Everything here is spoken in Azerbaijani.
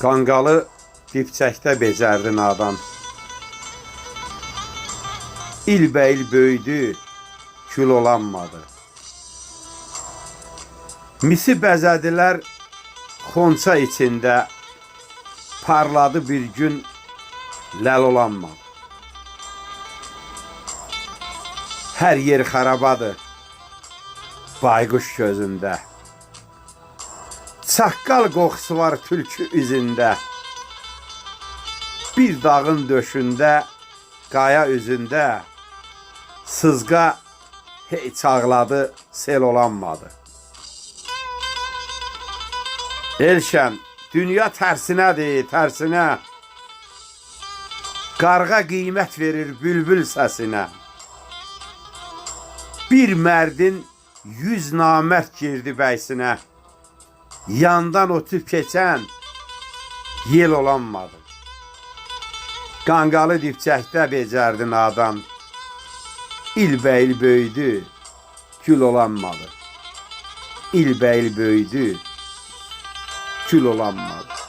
Qanqalı dipçəkdə becərdi nadan. İlbəil böyüdü, kül olanmadı. Misi bəzədilər xonça içində, parladı bir gün, ləl olanmadı. Hər yer xarabadır, bayquş gözündə. Çaqqal qoxusu var tülkü üzündə. Bir dağın döşündə, qaya üzündə, sızqa heç ağladı, sel olanmadı. Elşən, dünya tərsinədir, tərsinə. Qarğa qiymət verir bülbül səsinə. Bir mərdin 100 namərd girdi bəysinə. Yandan ötüb keçən yel olanmadı. Qanqalı dipçəkdə becərdi nadan. İlbəil böyüdü, kül olanmadı. İlbəil böyüdü, kül olanmadı.